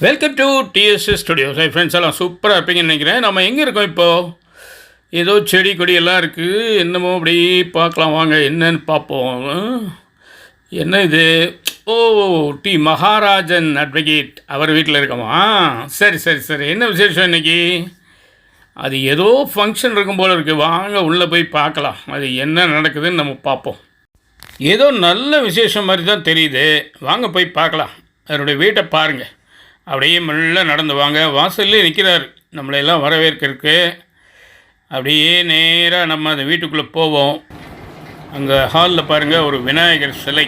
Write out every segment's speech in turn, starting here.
Welcome to TDS studios. Friends எல்லாம் சூப்பராக இருப்பீங்கன்னு நினைக்கிறேன். நம்ம எங்கே இருக்கோம் இப்போது? ஏதோ செடி கொடி எல்லாம் இருக்குது. என்னமோ அப்படி பார்க்கலாம் வாங்க, என்னன்னு பார்ப்போம். என்ன இது? ஓ, டி மகாராஜன் அட்வொகேட் அவர் வீட்டில் இருக்கோமா? சரி சரி சரி. என்ன விசேஷம் இன்றைக்கி? அது ஏதோ ஃபங்க்ஷன் இருக்கும் போல் இருக்குது. வாங்க உள்ளே போய் பார்க்கலாம், அது என்ன நடக்குதுன்னு நம்ம பார்ப்போம். ஏதோ நல்ல விசேஷம் மாதிரி தான் தெரியுது. வாங்க போய் பார்க்கலாம். அவருடைய வீட்டை பாருங்கள். அப்படியே மெல்ல நடந்து வாங்க. வாசல்லே நிற்கிறார் நம்மளையெல்லாம் வரவேற்கிறதுக்கு. அப்படியே நேராக நம்ம அந்த வீட்டுக்குள்ளே போவோம். அங்கே ஹாலில் பாருங்கள், ஒரு விநாயகர் சிலை.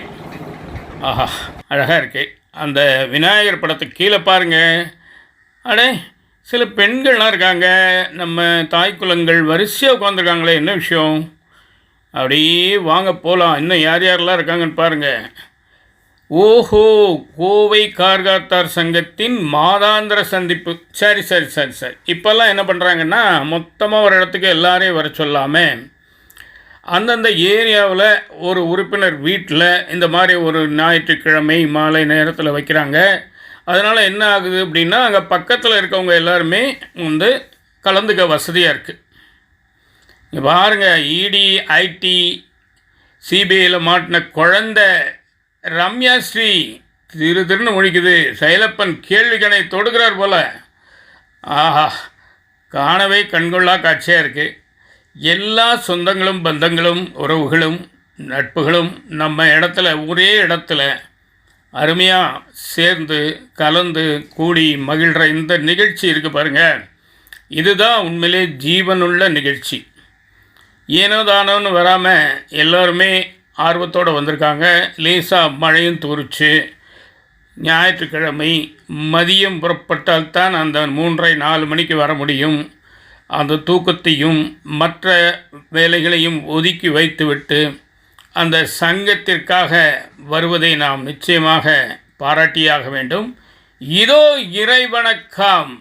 ஆஹா, அழகாக இருக்குது. அந்த விநாயகர் படத்துக்கு கீழே பாருங்கள். அடே, சில பெண்கள்லாம் இருக்காங்க. நம்ம தாய்க்குலங்கள் வரிசையாக உட்காந்துருக்காங்களே, என்ன விஷயம்? அப்படியே வாங்க போகலாம். இன்னும் யார் யாரெல்லாம் இருக்காங்கன்னு பாருங்கள். ஓஹோ, கோவை கார்காத்தார் சங்கத்தின் மாதாந்திர சந்திப்பு. சரி சரி சரி சரி. இப்போல்லாம் என்ன பண்ணுறாங்கன்னா, மொத்தமாக ஒரு இடத்துக்கு எல்லாரையும் வர சொல்லாமல் அந்தந்த ஏரியாவில் ஒரு உறுப்பினர் வீட்டில் இந்த மாதிரி ஒரு ஞாயிற்றுக்கிழமை மாலை நேரத்தில் வைக்கிறாங்க. அதனால் என்ன ஆகுது அப்படின்னா, அங்கே பக்கத்தில் இருக்கவங்க எல்லாருமே கலந்துக்க வசதியாக இருக்குது. இங்கே பாருங்கள், இடி ஐடி சிபிஐயில் மாட்டின குழந்தை ரம்யா ஸ்ரீ திருன்னு முழிக்குது. சைலப்பன் கேள்விக்கணை தொடுக்கிறார் போல். ஆஹா, காணவே கண்கொள்ளா காட்சியாக இருக்குது. எல்லா சொந்தங்களும் பந்தங்களும் உறவுகளும் நட்புகளும் நம்ம இடத்துல, ஒரே இடத்துல அருமையாக சேர்ந்து கலந்து கூடி மகிழ்கிற இந்த நிகழ்ச்சி இருக்குது பாருங்கள். இதுதான் உண்மையிலே ஜீவனுள்ள நிகழ்ச்சி. ஏனோ தானோன்னு வராமல் எல்லோருமே ஆர்வத்தோடு வந்திருக்காங்க. லேசாக மழையும் தூரிச்சு. ஞாயிற்றுக்கிழமை மதியம் புறப்பட்டால்தான் அந்த 3:30-4 மணிக்கு வர முடியும். அந்த தூக்கத்தையும் மற்ற வேலைகளையும் ஒதுக்கி வைத்துவிட்டு அந்த சங்கத்திற்காக வருவதை நாம் நிச்சயமாக பாராட்டியாக வேண்டும். இதோ இறைவணக்கம்.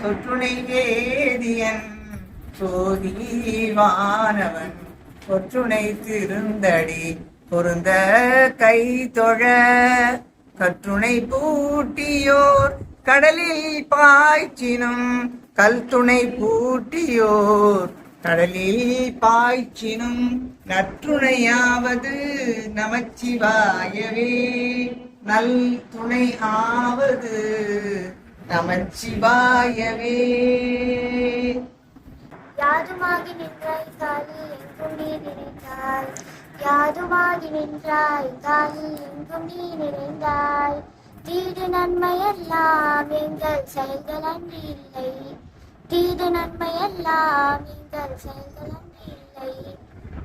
சொற்றுணை வேதியன் சோதிவானவன் ஒற்றுணை திருந்தடி பொருந்த கை தொழ கற்றுணை பூட்டியோர் கடலில் பாய்ச்சினும் கல்துணை பூட்டியோர் கடலில் பாய்ச்சினும் நற்றுணையாவது நமச்சிவாயவே நல் துணை ஆவது நமச்சிவாயவே. யாதுமாகி நின்றாய் தாலி எங்கும் நீ நிறைந்தாய். யாதுமாகி நின்றாய் தாலி எங்கும் நீ நிறைந்தாய். தீது நன்மையெல்லாம் எங்கள் செயல்கள் அன்றி இல்லை. தீது நன்மையெல்லாம் எங்கள் செயல்கள் அன்றி இல்லை.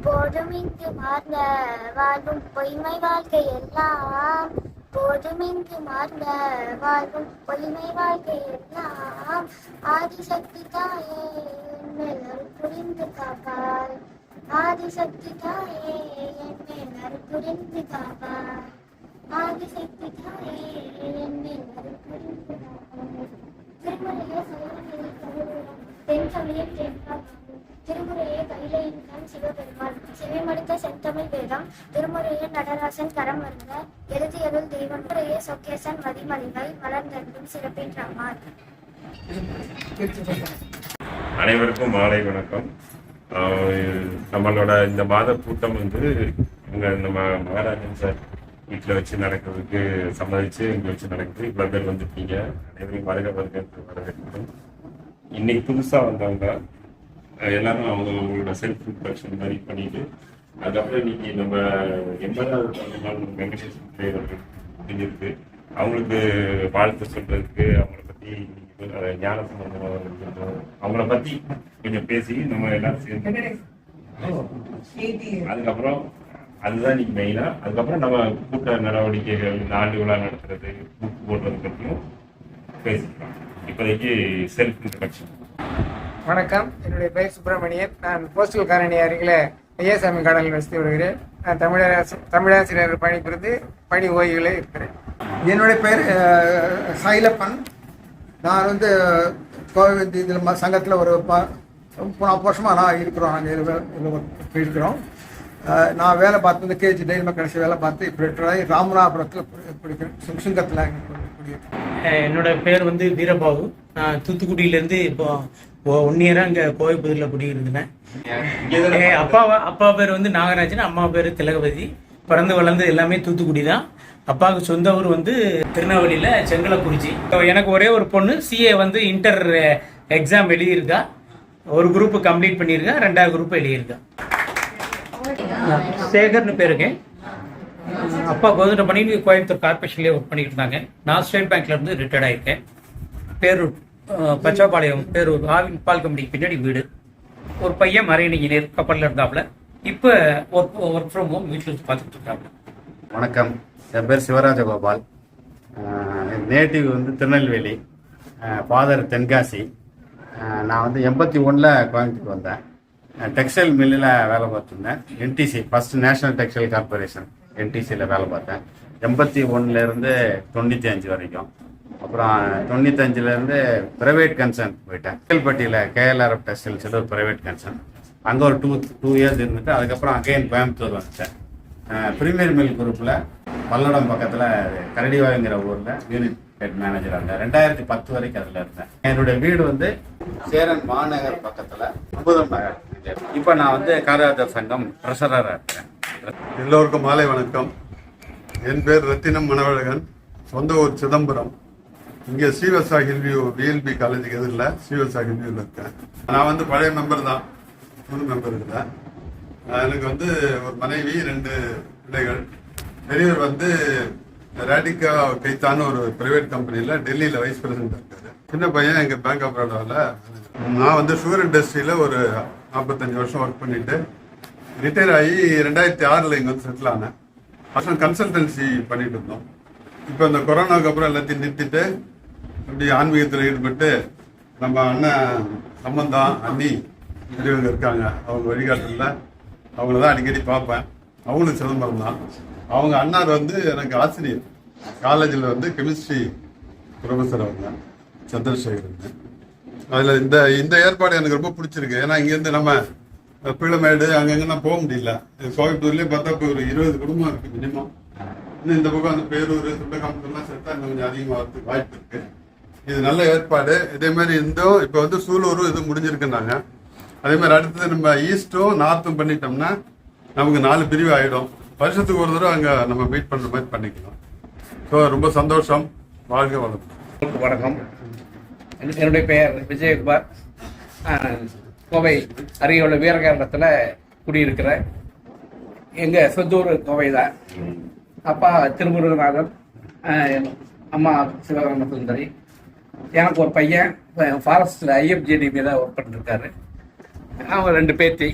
போதும் இங்கு மார்ந்த வாழ்வும் பொய்மை வாழ்க்கை எல்லாம். போதும் இங்கு மார்ந்த வாழ்வும் பொய்மை வாழ்க்கை எல்லாம். ஆதிசக்தி தாயே என்னை புரிந்து காப்பாய். ஆதிசக்தி தாயே என்னை புரிந்து காப்பாய். ஆதிசக்தி தாயே என்னை புரிந்து காப்பாய். திருமுறையே தென்சமயம் தென்பால் திருமுறையே கைலையின் கண் சிவபெருமான் சிவைமடுத்த செந்தமிழ் வேதம் திருமுறையே நடராசன் கரம் வருங்க எழுதியருள் தெய்வம் முறையே சொக்கேசன் மதிமலிவை மலர்ந்தென்றும் சிறப்பின் ரம்மான். அனைவருக்கும் மாலை வணக்கம். நம்மளோட இந்த மாத கூட்டம் நம்ம மகாராஜன் சார் வீட்டில் வச்சு நடக்கிறதுக்கு சம்மதிச்சு இங்கே வச்சு நடக்குது. இவ்வளோ பேர் வந்துருக்கீங்க. அனைவரையும் வரவேற்கிறோம். இன்னைக்கு புதுசாக வந்தவங்க எல்லாரும் அவங்களோட செல்ஃப் இன்ட்ரடக்ஷன் மாதிரி பண்ணிட்டு, அதுக்கப்புறம் இன்னைக்கு நம்ம 80வது நாள் வெங்கடேசன் அவர்கள் முடிஞ்சிருக்கு. அவங்களுக்கு வாழ்த்து சொல்றதுக்கு, அவங்கள பற்றி ஞான சம்பந்தமாக அவங்கள பற்றி கொஞ்சம் பேசி நம்ம எல்லாரும் சேர்ந்து அதுக்கப்புறம் அதுதான் இன்னைக்கு மெயினா. அதுக்கப்புறம் நம்ம கூட்ட நடவடிக்கைகள், இந்த ஆண்டு விழா நடத்துறது, புக் போடுறது பற்றியும் பேசிக்கலாம். இப்போதைக்கு செல்ஃப் இன்ட்ரடக்ஷன். வணக்கம், என்னுடைய பெயர் சுப்பிரமணியன். நான் போஸ்டல் காலனி அருகில் ஐயாசாமி கார்டனில் வசித்து வருகிறேன். நான் தமிழாசிரியர் பணிபுரிந்து பணி ஓய்வுகளே இருக்கிறேன். என்னுடைய பெயர் சைலப்பன். நான் இதில் சங்கத்தில் ஒரு 4 வருஷமாக நான் இருக்கிறோம். நாங்கள் இதில் இருக்கிறோம். நான் வேலை பார்த்து கேஜி டெய்லி கடைசி வேலை பார்த்து இப்போ ராமநாதபுரத்தில் படிக்கிறேன். சுங்கத்தில் என்னோட பேர் வந்து வீரபாபு. நான் தூத்துக்குடியிலேருந்து இப்போ 1 இயராக இங்கே கோயம்புத்தூரில் குடியிருந்தேன். அப்பா பேர் வந்து நாகராஜன், அம்மா பேர் திலகவதி. பிறந்து வளர்ந்து எல்லாமே தூத்துக்குடி தான். அப்பாவுக்கு சொந்த ஊர் வந்து திருநெல்வேலியில் செங்கலக்குறிச்சி. எனக்கு ஒரே ஒரு பொண்ணு சிஏ வந்து இன்டர் எக்ஸாம் எழுதியிருக்கா. ஒரு குரூப்பு கம்ப்ளீட் பண்ணியிருக்கா, 2வது குரூப் எழுதியிருக்கா. சேகர்னு பேருங்க. அப்பா கவர்மெண்ட் பண்ணி கோயம்புத்தூர் கார்பரேஷன்லேயே ஒர்க் பண்ணிட்டு இருந்தாங்க. நான் ஸ்டேட் பேங்க்ல இருந்து ரிட்டையர்ட் ஆயிருக்கேன். பேரூர் பச்சாப்பாளையம் பேரூர் ஆவின் பால் கம்பெனிக்கு பின்னாடி வீடு. ஒரு பையன் மரைன் இன்ஜினியர் கப்பலில் இருந்தாப்புல. இப்போ ஒர்க் ஃப்ரம் ஹோம் வீட்டில் வச்சு பார்த்துட்டு இருக்காப்புல. வணக்கம், என் பேர் சிவராஜகோபால். நேட்டிவ் வந்து திருநெல்வேலி, ஃபாதர் தென்காசி. நான் வந்து 81 கோயம்புத்தூர் வந்தேன். டெக்ஸ்டைல் மில்லில் வேலை பார்த்துருந்தேன். NTC first National Textile Corporation என்டிசியில் வேலை பார்த்தேன். 81 95 வரைக்கும். அப்புறம் 95 ப்ரைவேட் கன்சர்ன் போயிட்டேன். கேள்பட்டியில் கேஎல்ஆர்எஃப் டெக்ஸ்டைல்ஸ் ஒரு ப்ரைவேட் கன்சர்ன். அங்கே ஒரு 2 இயர்ஸ் இருந்துட்டு அதுக்கப்புறம் அகைன் கோயம்புத்தூர் வந்துட்டேன். ப்ரீமியர் மில் குரூப்பில் பல்லடம் பக்கத்தில் கரடிவாங்கிற ஊரில் யூனிட் ஹெட் மேனேஜராக இருந்தேன். 2010 வரைக்கும் அதில் இருந்தேன். என்னுடைய வீடு வந்து சேரன் மாநகர் பக்கத்தில் 9 நகர். இப்போ நான் வந்து காரியாளர் சங்கம் ட்ரெஷரராக இருக்கேன். எல்லோருக்கும் மாலை வணக்கம். என் பேர் ரத்தினம் மணவழகன். சொந்த ஊர் சிதம்பரம். இங்கே ஸ்ரீவத்சா ஹில்வியூ பிஎல்பி காலேஜுக்கு எதிரில் ஸ்ரீவத்சா ஹில்வியூவில் இருக்கேன். நான் வந்து பழைய மெம்பர் தான், புது மெம்பர் இல்லை. எனக்கு வந்து ஒரு மனைவி, 2 பிள்ளைகள். பெரியவர் வந்து ரேடிகா கைத்தான்னு ஒரு பிரைவேட் கம்பெனியில் டெல்லியில் வைஸ் பிரசிடென்ட் இருக்காரு. சின்ன பையன் எங்கள் பேங்க் ஆஃப் பரோடாவில். நான் வந்து சுகர் இண்டஸ்ட்ரியில் ஒரு 45 வருஷம் ஒர்க் பண்ணிட்டு ரிட்டையர் ஆகி 2006 இங்கே வந்து செட்டில் ஆனேன். ஃபர்ஸ்ட் கன்சல்டன்சி பண்ணிட்டு இருந்தோம். இப்போ இந்த கொரோனாவுக்கு அப்புறம் எல்லாத்தையும் நிறுத்திட்டு அப்படி ஆன்மீகத்தில் ஈடுபட்டு நம்ம அண்ணன் சம்பந்தம் அண்ணி பெரியவங்க இருக்காங்க, அவங்க வழிகாட்டில் அவங்கள தான் அடிக்கடி பார்ப்பேன். அவங்களும் சிதம்பரம் தான். அவங்க அண்ணார் வந்து எனக்கு ஆசிரியர். காலேஜில் வந்து கெமிஸ்ட்ரி ப்ரொஃபஸர் அவங்க சந்திரசேகர். அதில் இந்த ஏற்பாடு எனக்கு ரொம்ப பிடிச்சிருக்கு. ஏன்னா இங்கேருந்து நம்ம பிள்ளமேடு அங்கங்கன்னா போக முடியல. கோயம்புத்தூர்லேயே பார்த்தா இப்போ ஒரு 20 குடும்பம் இருக்குது மினிமம். இன்னும் இந்த பக்கம் அந்த பேரூர் சுண்டகாமத்தெல்லாம் சேர்த்தா இன்னும் கொஞ்சம் அதிகமாக வரதுக்கு வாய்ப்பு இருக்கு. இது நல்ல ஏற்பாடு. இதே மாதிரி இருந்தோம். இப்போ வந்து சூலூரும் இது முடிஞ்சிருக்குன்னாங்க. அதே மாதிரி அடுத்தது நம்ம ஈஸ்ட்டும் நார்த்தும் பண்ணிட்டோம்னா நமக்கு 4 பிரிவு ஆகிடும். வருஷத்துக்கு ஒரு தடவை அங்கே நம்ம மீட் பண்ணுற மாதிரி பண்ணிக்கலாம். ஸோ ரொம்ப சந்தோஷம். வாழ்க வளம். வணக்கம். என்னுடைய பெயர் விஜயகுமார். கோவை அருகே உள்ள வீரகேரளத்தில் குடியிருக்கிறேன். எங்கள் சொந்த ஊர் கோவை தான். அப்பா திருமுருகநாதன், அம்மா சிவகாம சுந்தரி. எனக்கு ஒரு பையன் ஃபாரஸ்டில் ஐஎஃப்ஜிடி மீத ஒர்க் பண்ணிருக்காரு. அவங்க 2 பேத்தி.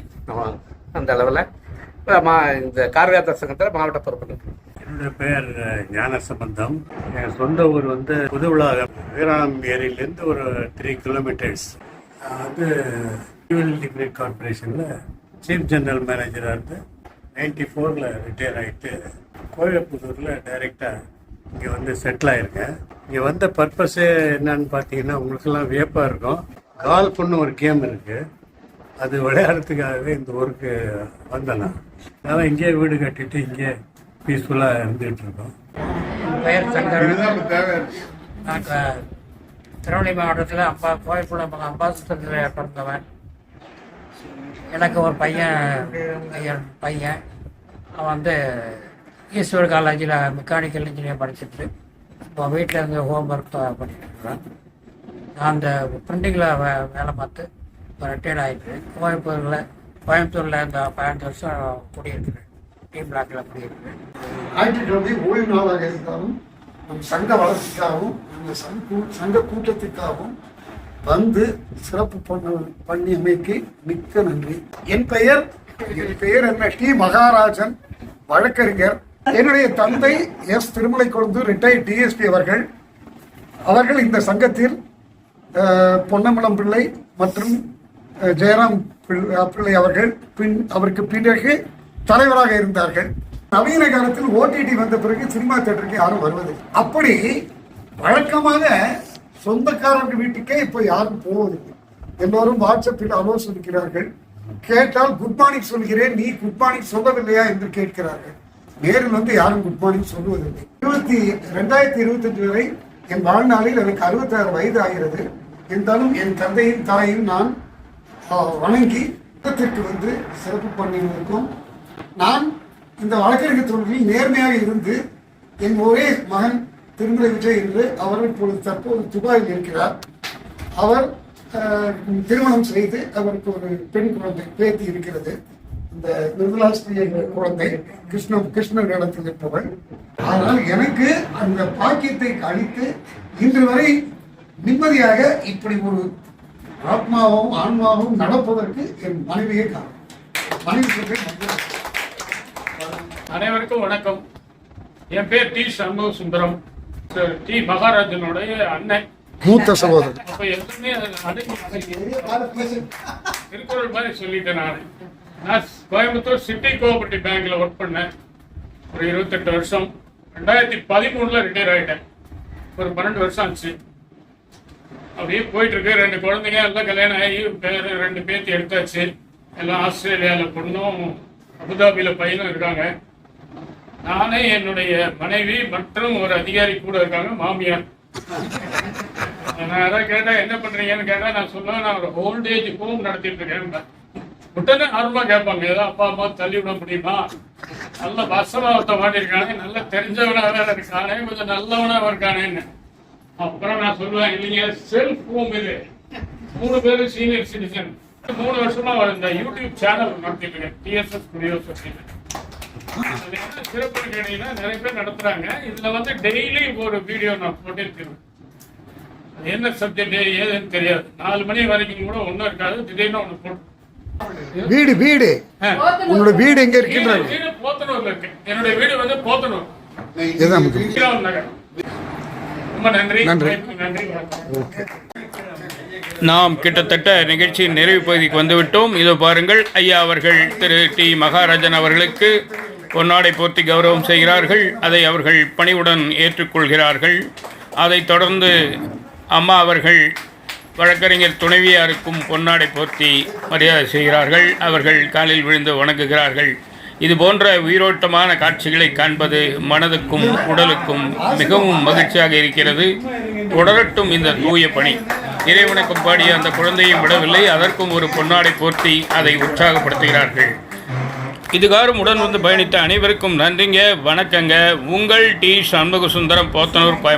அந்த அளவில் இந்த கார்யாத்தர் சங்கத்தில் மாவட்ட பொறுப்பு. என்னுடைய பெயர் ஞான சம்பந்தம். என் சொந்த ஊர் வந்து புதுவிழாகம் வீராணம் ஏரியிலேருந்து ஒரு 3 கிலோமீட்டர்ஸ். நான் வந்து டிகிரி கார்பரேஷனில் சீஃப் ஜெனரல் மேனேஜராக இருந்து 94 ரிட்டையர் ஆகிட்டு கோயம்புத்தூரில் டைரெக்டாக இங்கே வந்து செட்டில் ஆகிருக்கேன். இங்கே வந்த பர்பஸே என்னன்னு பார்த்தீங்கன்னா உங்களுக்கெல்லாம் வியப்பாக இருக்கும். கால்ஃப்னு ஒரு கேம் இருக்குது, அது விளையாடுறதுக்காகவே இந்த ஊருக்கு வந்தேன். அதனால் இங்கேயே வீடு கட்டிட்டு இங்கே பீஸ்ஃபுல்லாக இருந்துகிட்டு இருக்கோம். என் பெயர் சங்கர். நான் திருநெல்வேலி மாவட்டத்தில் கோயம்புத்தூர் அம்பாசத்தில் பிறந்தவன். எனக்கு ஒரு பையன் அவன் வந்து ஈஸ்வர் காலேஜில் மெக்கானிக்கல் இன்ஜினியர் படிச்சுட்டு இப்போ வீட்டில் இருந்து ஹோம் ஒர்க் பண்ணிட்டு இருக்கிறேன். நான் அந்த பிரிண்டிங்கில் வேலை பார்த்து ரிட்டையர்ட் ஆகிட்டு கோயம்புத்தூரில் இந்த 15 வருஷம் குடியிருக்கிறேன். டி பிளாக்ல குடியிருக்கிறேன். ஞாயிற்றுக்கிழமை ஓய்வு நாளாக இருந்தாலும் நம் சங்க வளர்ச்சிக்காகவும் இந்த சங்க கூட்டத்திற்காகவும் வந்து சிறப்பு பண்ணியமைக்கு மிக்க நன்றி. என் பெயர் என்ன டி மகாராஜன், வழக்கறிஞர். என்னுடைய தந்தை எஸ் திருமலை கொழுந்து ரிட்டையர்ட் டிஎஸ்பி அவர்கள் இந்த சங்கத்தில் பொன்னம்பலம் பிள்ளை மற்றும் ஜெயராம் பிள்ளை அவர்கள் அவருக்கு பிறகு தலைவராக இருந்தார்கள். நவீன காலத்தில் ஓடிடி வந்த பிறகு சினிமா தியேட்டருக்கு யாரும் வருவது. அப்படி வழக்கமாக சொந்தக்காரர்கள் வீட்டுக்கே இப்போ யாரும் போவதில்லை. எல்லோரும் வாட்ஸ்அப்பில் ஆலோசனைக்கிறார்கள். கேட்டால் குட் மார்னிங் சொல்கிறேன், நீ குட் மார்னிங் சொல்லவில்லையா என்று கேட்கிறார்கள். நேரில் வந்து யாரும் குட் மார்னிங் சொல்லுவதில்லை. 2025 வரை என் வாழ்நாளில் எனக்கு 66 வயது ஆகிறது. இருந்தாலும் என் தந்தையும் தாயும் நான் வணங்கி யுத்தத்திற்கு வந்து சிறப்பு பண்ணியிருக்கும். நான் இந்த வழக்கறிஞர் தொழிலில் நேர்மையாக இருந்து என் ஒரே மகன் திருமலை விஜய் என்று அவர் இப்பொழுது தற்போது துபாயில் இருக்கிறார். அவர் திருமணம் செய்து அவருக்கு ஒரு பெண் குழந்தை பேத்தி இருக்கிறது. இந்த நிர்மலாஸ்ரீ என்ற குழந்தை கிருஷ்ணன் இடத்தில் இருப்பவள். ஆனால் எனக்கு அந்த பாக்கியத்தை அளித்து இன்று வரை நிம்மதியாக இப்படி ஒரு ஆத்மாவும் ஆன்மாவும் நடப்பதற்கு என் மனைவியே காரணம். மனைவி அனைவருக்கும் வணக்கம். என் பேர் டி. சண்முக சுந்தரம், டி. மகாராஜனுடைய அண்ணன், மூத்த சகோதரர். அப்ப எல்லாமே திருக்குறள் மாதிரி சொல்லிட்டேன். நான் கோயம்புத்தூர் சிட்டி கோஆபரேட்டிவ் பேங்க்ல ஒர்க் பண்ணேன் ஒரு 28 வருஷம். 2013 ரிட்டையர் ஆகிட்டேன். ஒரு 12 வருஷம் ஆச்சு. அப்படியே போயிட்டு இருக்கு. 2 குழந்தைங்க எல்லாம் கல்யாணம் ஆகி 2 பேத்தி எடுத்தாச்சு. எல்லாம் ஆஸ்திரேலியாவில் பொண்ணும் அபுதாபியில் பையனும் இருக்காங்க. நானே என்னுடைய மனைவி மற்றும் ஒரு அதிகாரி கூட இருக்காங்க, மாமியார். நான் அதான் கேட்டேன், என்ன பண்றீங்கன்னு கேட்டா நான் சொல்லுவேன், நான் ஒரு ஓல்டேஜ் ஹோம் நடத்திட்டு இருக்கேன். உடனே ஆர்வமா கேட்பாங்க, ஏதோ அப்பா அம்மா தள்ளி விட முடியுமா? நல்ல வசமா ஒருத்த மாட்டிருக்கானே, நல்ல தெரிஞ்சவனா வேற இருக்கானே, கொஞ்சம் நல்லவனா இருக்கானேன்னு. அப்புறம் நான் சொல்லுவேன், இல்லைங்க செல்ஃப் ஹோம் இது, 3 பேரும் சீனியர் சிட்டிசன். 3 வருஷமா இந்த யூடியூப் சேனல் நடத்திட்டு இருக்கேன், TSS ஸ்டுடியோஸ் அப்படின்னு. அது என்ன சிறப்புன்னு கேட்டீங்கன்னா, நிறைய பேர் நடத்துறாங்க. இதுல வந்து டெய்லி ஒரு வீடியோ நான் போட்டிருக்கேன். அது என்ன சப்ஜெக்ட் ஏதுன்னு தெரியாது. 4 மணி வரைக்கும் கூட ஒன்றும் இருக்காது. திடீர்னு ஒன்று போட்டு வீடு உன்னோட வீடு எங்க இருக்கின்றது? வீடு போத்தனூர்ல இருக்கு. என்னுடைய வீடு வந்து போத்தனூர் நகர். ரொம்ப நன்றி. நாம் கிட்டத்தட்ட நிகழ்ச்சியின் நிறைவு பகுதிக்கு வந்துவிட்டோம். இதோ பாருங்கள், ஐயா அவர்கள் திரு டி. மகாராஜன் அவர்களுக்கு பொன்னாடை போர்த்தி கௌரவம் செய்கிறார்கள். அதை அவர்கள் பணிவுடன் ஏற்றுக்கொள்கிறார்கள். அதைத் தொடர்ந்து அம்மா அவர்கள் வழக்கறிஞர் துணைவியாருக்கும் பொன்னாடை போர்த்தி மரியாதை செய்கிறார்கள். அவர்கள் காலில் விழுந்து வணங்குகிறார்கள். இது போன்ற உயிரோட்டமான காட்சிகளை காண்பது மனதுக்கும் உடலுக்கும் மிகவும் மகிழ்ச்சியாக இருக்கிறது. தொடரட்டும் இந்த தூய பணி. இறைவனுக்கும் பாடிய அந்த குழந்தையும் விடவில்லை, அதற்கும் ஒரு பொன்னாடை போர்த்தி அதை உற்சாகப்படுத்துகிறார்கள். இதுகாரும் உடன் வந்து பயணித்த அனைவருக்கும் நன்றிங்க, வணக்கங்க. உங்கள் டி. சண்முக சுந்தரம், போத்தனூர், கோயம்புத்தூர்.